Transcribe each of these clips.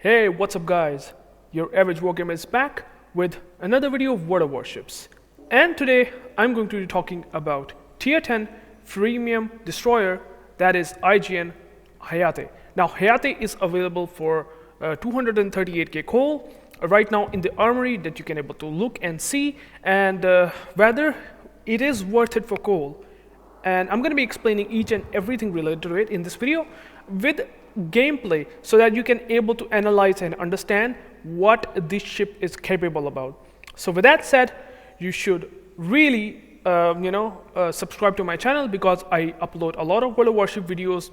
Hey, what's up guys? UrAvgWarGamer is back with another video of World of Warships. And today I'm going to be talking about Tier 10 freemium destroyer, that is IJN Hayate. Now Hayate is available for 238k coal right now in the armory that you can able to look and see, and whether it is worth it for coal. And I'm going to be explaining each and everything related to it in this video with gameplay so that you can able to analyze and understand what this ship is capable about. So with that said, you should really subscribe to my channel, because I upload a lot of World of Warship videos,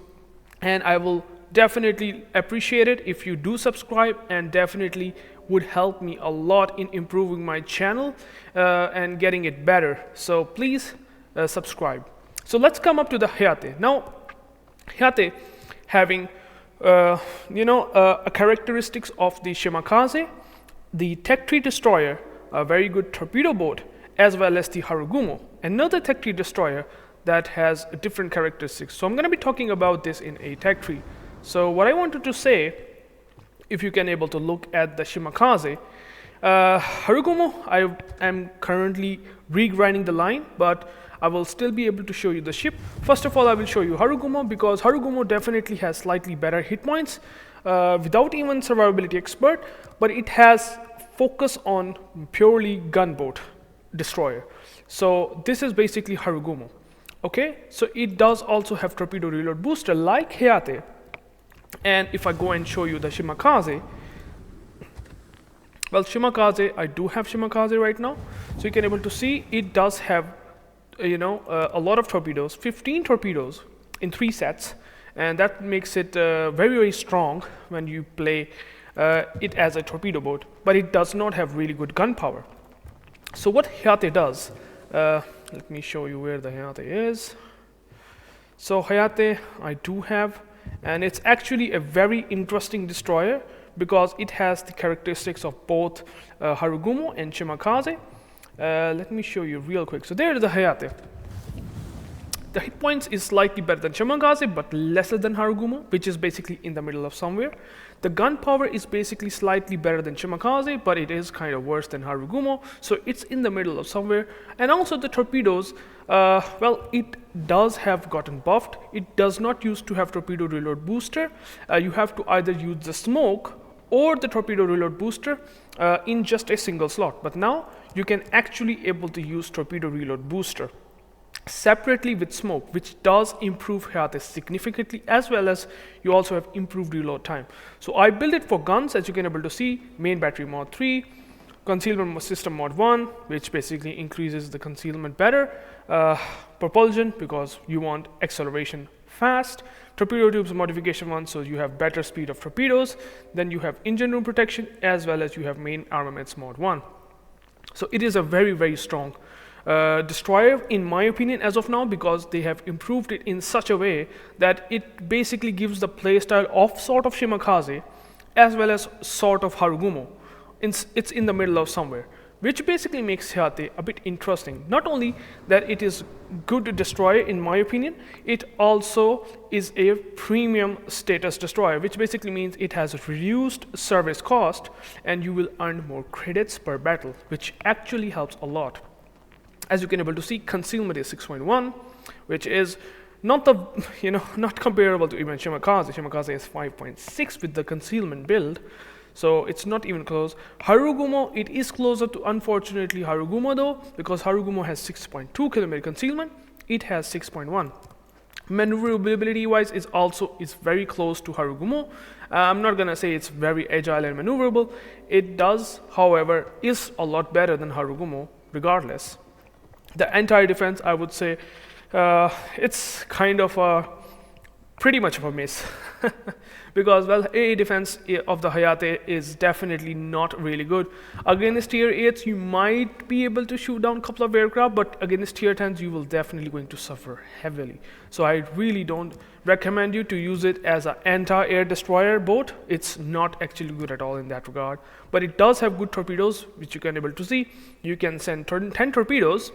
and I will definitely appreciate it if you do subscribe, and definitely would help me a lot in improving my channel and getting it better. So please subscribe. So let's come up to the Hayate. Now Hayate having characteristics of the Shimakaze, the Tech 3 destroyer, a very good torpedo boat, as well as the Harugumo, another Tech 3 destroyer that has different characteristics. So I'm going to be talking about this in a Tech 3. So what I wanted to say, if you can able to look at the Shimakaze, Harugumo, I am currently regrinding the line, but I will still be able to show you the ship. First of all, I will show you Harugumo, because Harugumo definitely has slightly better hit points without even survivability expert, but it has focus on purely gunboat destroyer. So this is basically Harugumo. Okay, so it does also have torpedo reload booster like Hayate. And if I go and show you the Shimakaze, well, Shimakaze, I do have Shimakaze right now, so you can able to see it does have a lot of torpedoes, 15 torpedoes in 3 sets, and that makes it very strong when you play it as a torpedo boat, but it does not have really good gun power. So what Hayate does, let me show you where the Hayate is. So Hayate I do have, and it's actually a very interesting destroyer because it has the characteristics of both Harugumo and Shimakaze. Let me show you real quick. So there is the Hayate. The hit points is slightly better than Shimakaze, but lesser than Harugumo, which is basically in the middle of somewhere. The gun power is basically slightly better than Shimakaze, but it is kind of worse than Harugumo, so it's in the middle of somewhere. And also the torpedoes, well, it does have gotten buffed. It does not used to have torpedo reload booster. You have to either use the smoke or the torpedo reload booster in just a single slot, but now you can actually able to use torpedo reload booster separately with smoke, which does improve Hayate significantly, as well as you also have improved reload time. So I built it for guns, as you can able to see, main battery mod 3, concealment system mod 1, which basically increases the concealment better, propulsion because you want acceleration fast, torpedo tubes modification 1, so you have better speed of torpedoes, then you have engine room protection, as well as you have main armaments mod 1. So it is a very strong destroyer in my opinion as of now, because they have improved it in such a way that it basically gives the playstyle of sort of Shimakaze as well as sort of Harugumo. It's in the middle of somewhere, which basically makes Hayate a bit interesting. Not only that it is good destroyer in my opinion, it also is a premium status destroyer, which basically means it has reduced service cost and you will earn more credits per battle, which actually helps a lot. As you can able to see, concealment is 6.1, which is not the not comparable to even Shimakaze. Shimakaze is 5.6 with the concealment build, so it's not even close. Harugumo, it is closer to, unfortunately, Harugumo though, because Harugumo has 6.2 kilometer concealment, it has 6.1. Maneuverability wise is very close to Harugumo. I'm not gonna say it's very agile and maneuverable. It does, however, is a lot better than Harugumo regardless. The entire defense, I would say, it's kind of pretty much of a miss because, well, AA defense of the Hayate is definitely not really good. Against tier 8s, you might be able to shoot down a couple of aircraft, but against tier 10s, you will definitely going to suffer heavily. So I really don't recommend you to use it as an anti-air destroyer boat. It's not actually good at all in that regard, but it does have good torpedoes, which you can able to see. You can send 10 torpedoes,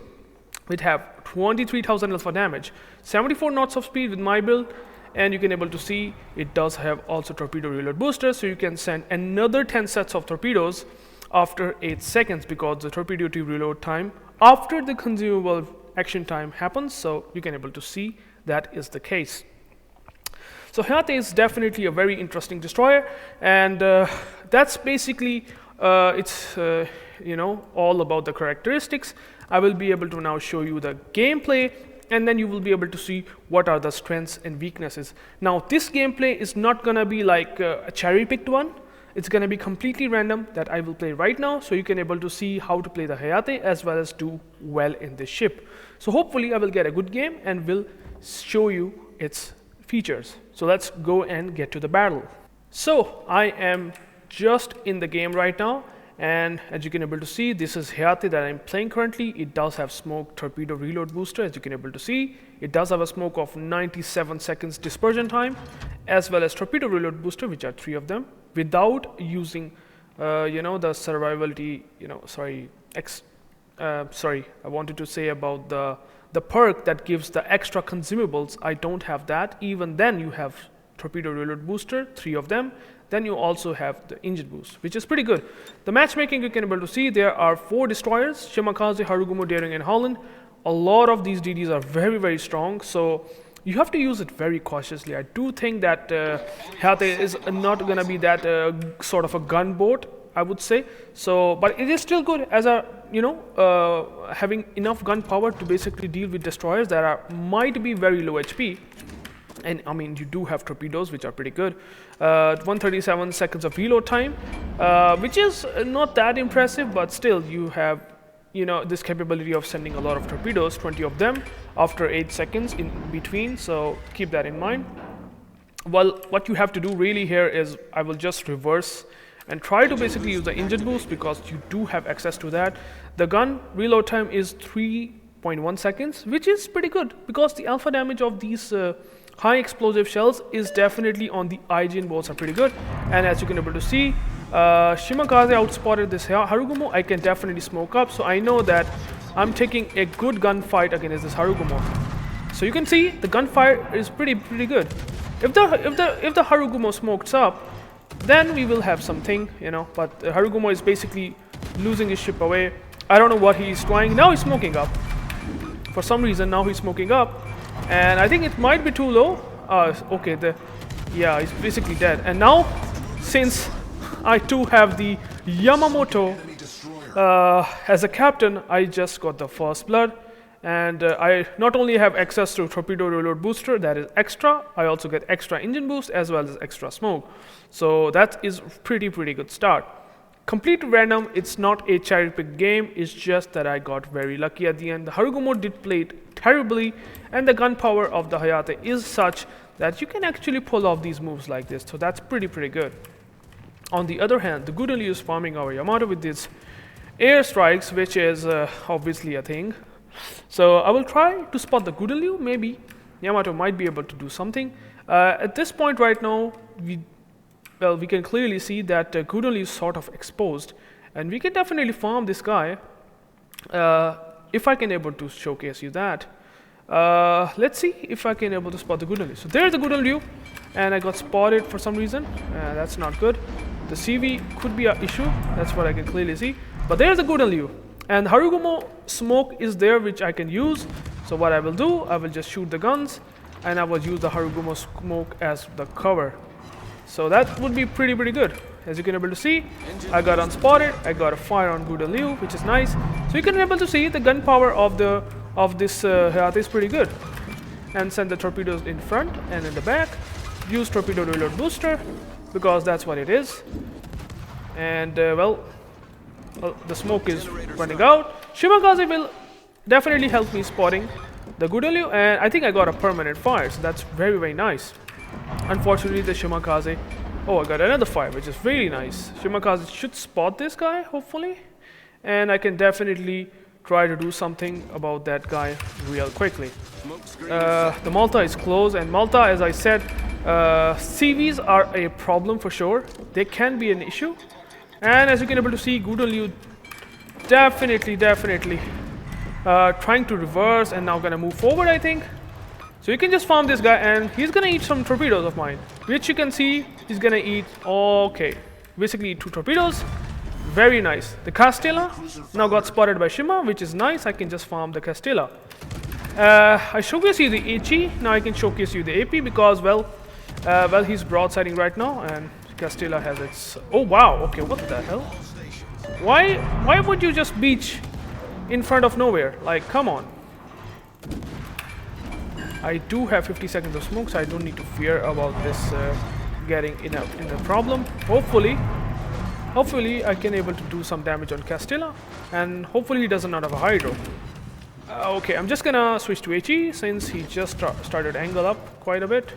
which have 23,000 alpha damage, 74 knots of speed with my build, and you can able to see it does have also torpedo reload booster, so you can send another 10 sets of torpedoes after 8 seconds, because the torpedo to reload time after the consumable action time happens, so you can able to see that is the case. So Hayate is definitely a very interesting destroyer, and that's basically it's all about the characteristics. I will be able to now show you the gameplay, and then you will be able to see what are the strengths and weaknesses. Now this gameplay is not gonna be like a cherry-picked one. It's gonna be completely random that I will play right now, so you can able to see how to play the Hayate as well as do well in this ship. So hopefully I will get a good game and will show you its features. So let's go and get to the battle. So I am just in the game right now, and as you can able to see, this is Hayate that I'm playing currently. It does have smoke torpedo reload booster, as you can able to see. It does have a smoke of 97 seconds dispersion time, as well as torpedo reload booster, which are 3 of them, without using the survivability, I wanted to say about the perk that gives the extra consumables. I don't have that. Even then you have torpedo reload booster, 3 of them. Then you also have the engine boost, which is pretty good. The matchmaking, you can able to see there are 4 destroyers: Shimakaze, Harugumo, Daring, and Holland. A lot of these DDs are very, very strong, so you have to use it very cautiously. I do think that Hayate is not going to be that sort of a gunboat, I would say. So, but it is still good as a having enough gun power to basically deal with destroyers that might be very low HP. And I mean, you do have torpedoes, which are pretty good. 137 seconds of reload time, which is not that impressive, but still you have this capability of sending a lot of torpedoes, 20 of them after 8 seconds in between, so keep that in mind. Well, what you have to do really here is I will just reverse and try to basically use the engine boost, because you do have access to that. The gun reload time is 3.1 seconds, which is pretty good, because the alpha damage of these high explosive shells is definitely on the IJN boats are pretty good. And as you can able to see, Shimakaze outspotted this Harugumo. I can definitely smoke up, so I know that I'm taking a good gunfight against this Harugumo. So you can see the gunfire is pretty good. If the Harugumo smokes up, then we will have something, But Harugumo is basically losing his ship away. I don't know what he's trying. Now he's smoking up. For some reason, now he's smoking up, and I think it might be too low. Okay, he's basically dead. And now, since I too have the Yamamoto as a captain, I just got the first blood, and I not only have access to torpedo reload booster, that is extra, I also get extra engine boost as well as extra smoke. So that is pretty good start. Complete random, it's not a cherry-picked game, it's just that I got very lucky at the end. The Harugumo did play it terribly, and the gun power of the Hayate is such that you can actually pull off these moves like this, so that's pretty good. On the other hand, the Gudaliu is farming our Yamato with these air strikes, which is obviously a thing. So I will try to spot the Gudaliu. Maybe Yamato might be able to do something. At this point right now, we can clearly see that Gudaliu is sort of exposed, and we can definitely farm this guy if I can able to showcase you that. Let's see if I can able to spot the Gudaliu. So there's the Gudaliu, and I got spotted for some reason. That's not good. The CV could be an issue. That's what I can clearly see. But there's the Gudaliu, and Harugumo smoke is there, which I can use. So what I will do, I will just shoot the guns, and I will use the Harugumo smoke as the cover. So that would be pretty good. As you can able to see, I got unspotted. I got a fire on Gudaliu, which is nice. So you can able to see the gun power of this Hayate is pretty good. And send the torpedoes in front and in the back. Use torpedo reload booster, because that's what it is. And the smoke is running out. Shimakaze will definitely help me spotting the Gudaliu, and I think I got a permanent fire, so that's very nice. Unfortunately, the Shimakaze, I got another fire, which is really nice. Shimakaze should spot this guy, hopefully, and I can definitely try to do something about that guy real quickly. The Malta is close, and Malta, as I said, CVs are a problem for sure. They can be an issue, and as you can able to see, Gudaliu definitely trying to reverse and now gonna move forward, I think. So you can just farm this guy, and he's gonna eat some torpedoes of mine, which you can see he's gonna eat. Okay, basically 2 torpedoes. Very nice. The Castilla now got spotted by Shima, which is nice. I can just farm the Castilla. I showcase you the HE. Now I can showcase you the AP because well, he's broadsiding right now, and Castilla has its. Oh wow. Okay, what the hell? Why would you just beach in front of nowhere? Like, come on. I do have 50 seconds of smoke, so I don't need to fear about this getting in a problem. Hopefully I can able to do some damage on Castilla, and hopefully he does not have a hydro. Okay, I'm just gonna switch to HE since he just started angle up quite a bit.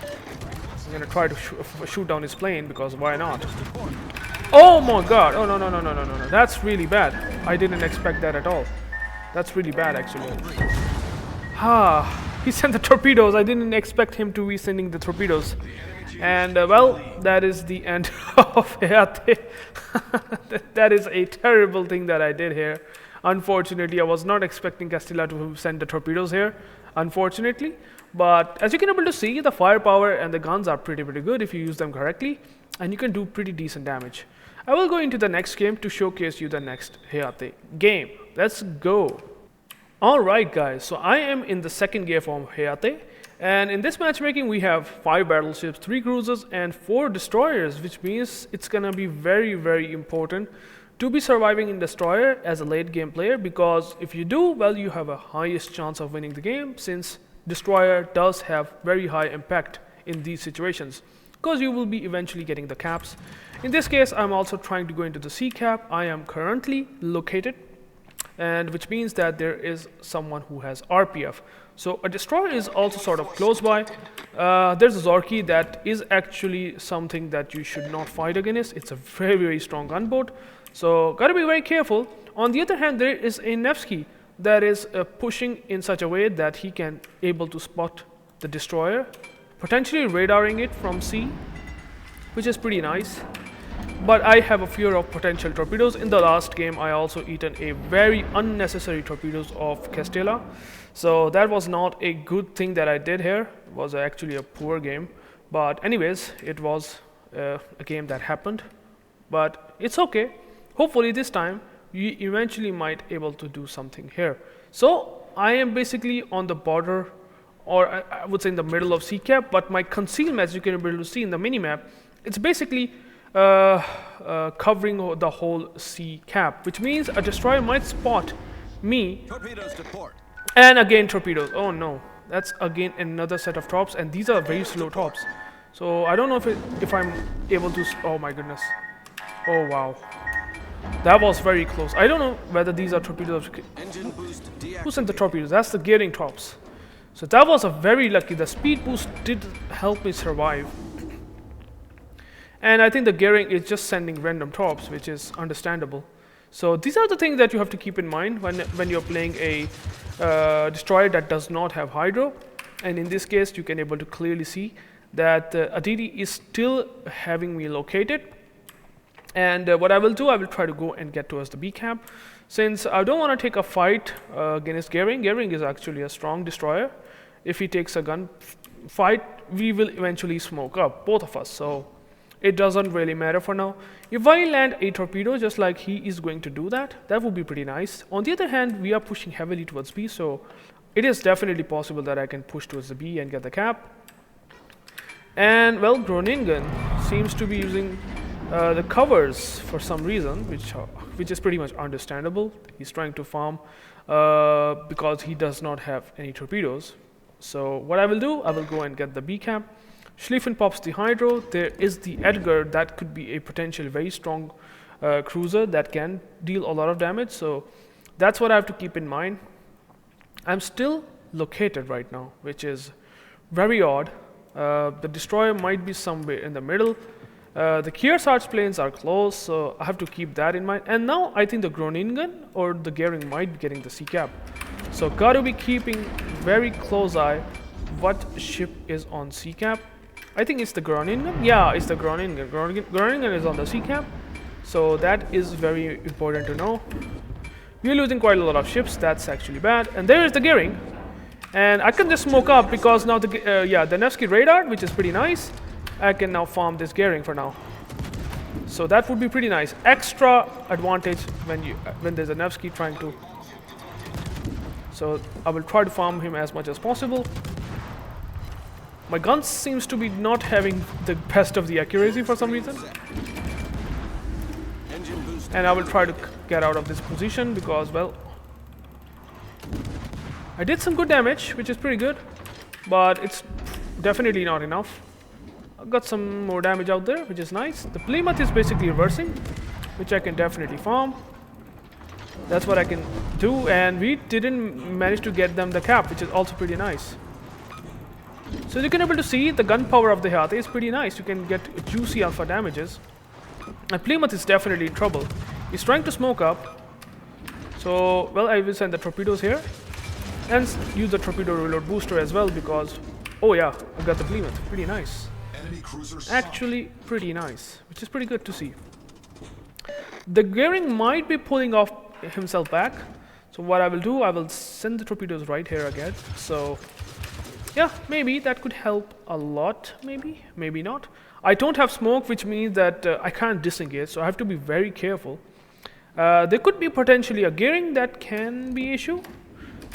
I'm gonna try to shoot down his plane because why not? Oh my god! Oh no! That's really bad. I didn't expect that at all. That's really bad actually. He sent the torpedoes. I didn't expect him to be sending the torpedoes. And well, that is the end of Hayate. That is a terrible thing that I did here. Unfortunately, I was not expecting Castilla to send the torpedoes here, unfortunately. But as you can able to see, the firepower and the guns are pretty good if you use them correctly. And you can do pretty decent damage. I will go into the next game to showcase you the next Hayate game. Let's go. Alright guys, so I am in the second game from Hayate, and in this matchmaking we have 5 battleships, 3 cruisers and 4 destroyers, which means it's gonna be very important to be surviving in destroyer as a late game player, because if you do, well, you have a highest chance of winning the game, since destroyer does have very high impact in these situations, because you will be eventually getting the caps. In this case, I'm also trying to go into the sea cap. I am currently located, and which means that there is someone who has RPF. So a destroyer is also sort of close by. There's a Zorki that is actually something that you should not fight against. It's a very strong gunboat, so gotta be very careful. On the other hand, there is a Nevsky that is pushing in such a way that he can able to spot the destroyer, potentially radaring it from sea, which is pretty nice. But I have a fear of potential torpedoes. In the last game, I also eaten a very unnecessary torpedoes of Castilla. So that was not a good thing that I did here. It was actually a poor game. But anyways, it was a game that happened. But it's okay. Hopefully this time, you eventually might able to do something here. So I am basically on the border, or I would say in the middle of sea cap. But my concealment, as you can be able to see in the minimap, it's basically covering the whole sea cap, which means a destroyer might spot me. Torpedoes to port. And again torpedoes. Oh no, that's again another set of tops, and these are very slow tops. So I don't know if I'm able to. Oh my goodness. Oh wow, that was very close. I don't know whether these are torpedoes. Engine boost Who sent the torpedoes? That's the gearing tops. So that was a very lucky. The speed boost did help me survive. And I think the gearing is just sending random tops, which is understandable. So these are the things that you have to keep in mind when you're playing a destroyer that does not have hydro. And in this case, you can able to clearly see that Aditi is still having me located. And what I will do, I will try to go and get towards the B camp. Since I don't want to take a fight against Gearing. Gearing is actually a strong destroyer. If he takes a gun fight, we will eventually smoke up, both of us. So it doesn't really matter for now. If I land a torpedo just like he is going to do that, that would be pretty nice. On the other hand, we are pushing heavily towards B, so it is definitely possible that I can push towards the B and get the cap. And well, Groningen seems to be using the covers for some reason, which is pretty much understandable. He's trying to farm because he does not have any torpedoes. So what I will do, I will go and get the B camp. Schlieffen pops the hydro. There is the Edgar that could be a potential very strong cruiser that can deal a lot of damage. So that's what I have to keep in mind. I'm still located right now, which is very odd. The destroyer might be somewhere in the middle. The Kearsarge planes are close, so I have to keep that in mind. And now I think the Groningen or the Gearing might be getting the sea cap. So gotta be keeping very close eye what ship is on sea cap. I think it's the Groningen. Yeah, it's the Groningen. Groningen is on the sea cap. So that is very important to know. We're losing quite a lot of ships. That's actually bad. And there is the Gearing. And I can just smoke up because now the Nevsky radar, which is pretty nice. I can now farm this gearing for now. So that would be pretty nice. Extra advantage when there's a Nevsky trying to. So I will try to farm him as much as possible. My gun seems to be not having the best of the accuracy for some reason. And I will try to get out of this position because, well, I did some good damage, which is pretty good, but it's definitely not enough. I've got some more damage out there, which is nice. The Plymouth is basically reversing, which I can definitely farm. That's what I can do, and we didn't manage to get them the cap, which is also pretty nice. So you can able to see the gun power of the Hayate is pretty nice. You can get juicy alpha damages. And Plymouth is definitely in trouble. He's trying to smoke up. So, well, I will send the torpedoes here. And use the torpedo reload booster as well because, oh yeah, I got the Plymouth. Pretty nice. Actually, pretty nice, which is pretty good to see. The gearing might be pulling off himself back. So what I will do, I will send the torpedoes right here again. So, yeah, maybe that could help a lot. Maybe not. I don't have smoke, which means that I can't disengage, so I have to be very careful. There could be potentially a gearing that can be issue.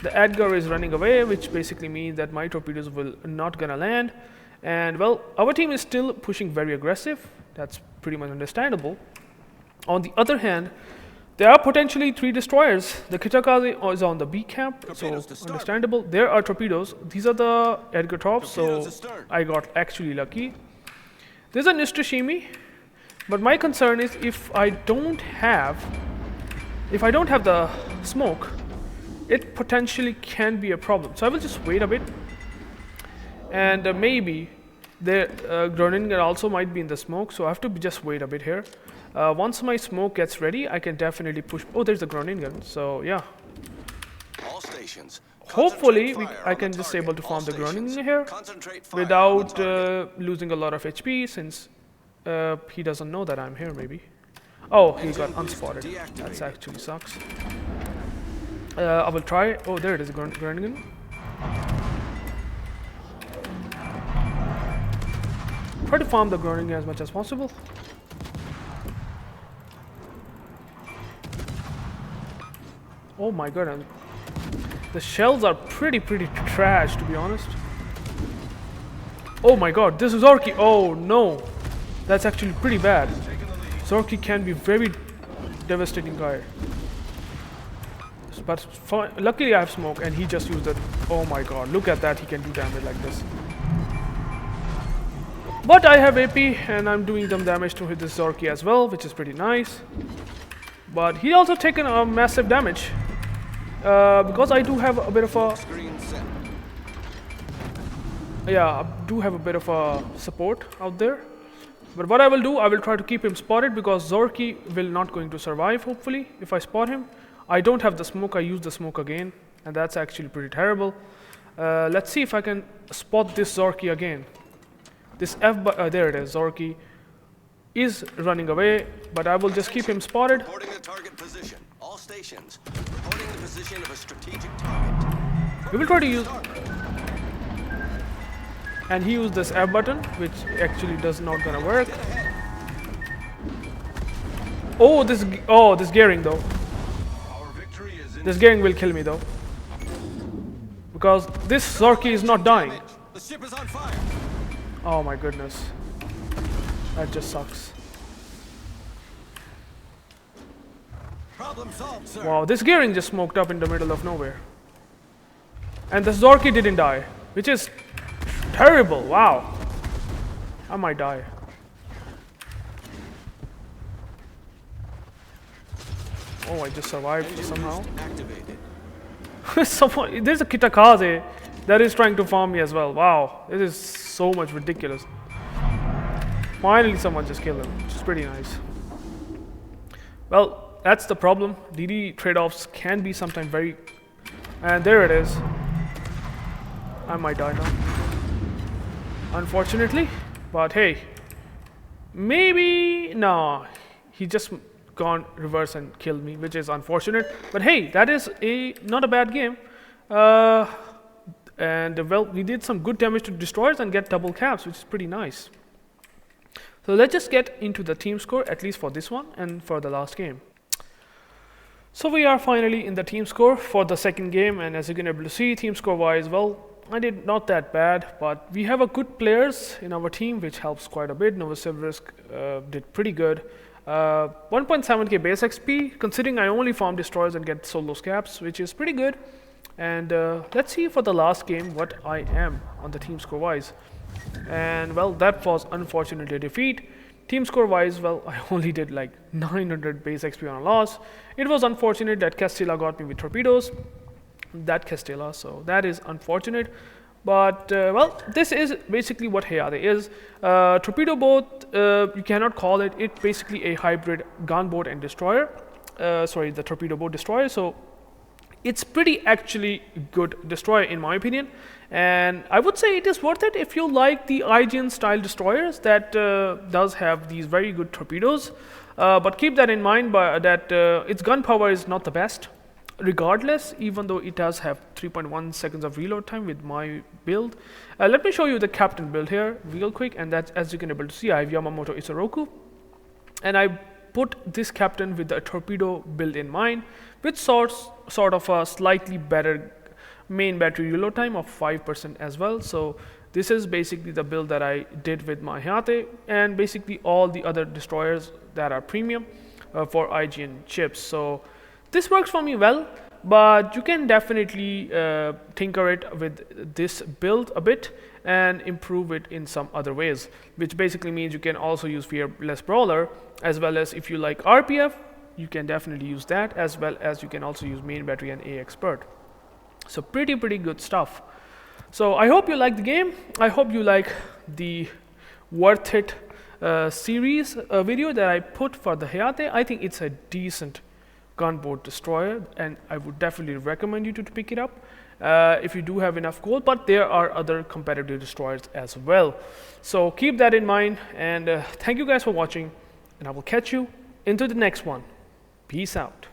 The Edgar is running away, which basically means that my torpedoes will not gonna land. And well, our team is still pushing very aggressive. That's pretty much understandable. On the other hand, there are potentially 3 destroyers. The Shimakaze is on the B camp, so understandable. There are torpedoes. These are the Edgar tops, so I got actually lucky. There's a Nishitoshimi, but my concern is if I don't have the smoke, it potentially can be a problem. So I will just wait a bit, and maybe the Groningen also might be in the smoke. So I have to just wait a bit here. Once my smoke gets ready, I can definitely push. Oh, there's the Groningen. So yeah. All stations. Hopefully, I can just able to farm the Groningen here without losing a lot of HP, since he doesn't know that I'm here, maybe. Oh, he got unspotted. That actually sucks. I will try. Oh, there it is, Groningen. Try to farm the Groningen as much as possible. Oh my god. The shells are pretty trash, to be honest. Oh my god, this is Zorky. Oh no, that's actually pretty bad. Zorky can be very devastating guy. But luckily I have smoke, and he just used it. Oh my god, look at that, he can do damage like this. But I have AP, and I'm doing some damage to this Zorky as well, which is pretty nice. But he also taken a massive damage. Because I do have a bit of a I do have a bit of a support out there. But what I will do, I will try to keep him spotted, because Zorky will not going to survive, hopefully, if I spot him. I don't have the smoke, I use the smoke again, and that's actually pretty terrible. Let's see if I can spot this Zorky again. This there it is, Zorky is running away, but I will just keep him spotted. Reporting the target position. All stations. Reporting the position of a strategic target. We will try to use, and he used this F button, which actually does not gonna work. Oh, this gearing though. This gearing will kill me though, because this Zorky is not dying. The ship is on fire. Oh my goodness, that just sucks. Problem solved, sir. Wow, this gearing just smoked up in the middle of nowhere. And the Zorky didn't die, which is terrible. Wow. I might die. Oh, I just survived somehow. There's a Shimakaze that is trying to farm me as well. Wow, this is so much ridiculous. Finally, someone just killed him, which is pretty nice. Well, that's the problem. DD trade-offs can be sometimes very... And there it is. I might die now, unfortunately. But hey, maybe... No, he just gone reverse and killed me, which is unfortunate. But hey, that is not a bad game. And well, we did some good damage to destroyers and get double caps, which is pretty nice. So let's just get into the team score, at least for this one and for the last game. So we are finally in the team score for the second game, and as you can able to see, team score wise, well, I did not that bad, but we have a good players in our team, which helps quite a bit. Novosibirsk did pretty good. 1.7k base XP, considering I only farm destroyers and get solo caps, which is pretty good. And let's see for the last game what I am on the team score wise. And well, that was unfortunately a defeat. Team score wise, well, I only did like 900 base XP on a loss. It was unfortunate that Castilla got me with torpedoes. That Castilla, so that is unfortunate. But well, this is basically what Hayate is. Torpedo boat, you cannot call it. It's basically a hybrid gunboat and destroyer. Sorry, the torpedo boat destroyer. So it's pretty actually good destroyer in my opinion, and I would say it is worth it if you like the IJN style destroyers that does have these very good torpedoes. But keep that in mind that its gun power is not the best regardless, even though it does have 3.1 seconds of reload time with my build. Let me show you the captain build here real quick, and that's, as you can able to see, I have Yamamoto Isoroku, and I put this captain with the torpedo build in mind, with sort of a slightly better main battery reload time of 5% as well. So this is basically the build that I did with my Hayate, and basically all the other destroyers that are premium for IJN chips. So this works for me well, but you can definitely tinker it with this build a bit and improve it in some other ways, which basically means you can also use Fearless Brawler, as well as if you like RPF, you can definitely use that, as well as you can also use main battery and A expert. So pretty good stuff. So I hope you like the game. I hope you like the worth it series video that I put for the Hayate. I think it's a decent gunboat destroyer, and I would definitely recommend you to pick it up if you do have enough gold, but there are other competitive destroyers as well. So keep that in mind, and thank you guys for watching, and I will catch you into the next one. Peace out.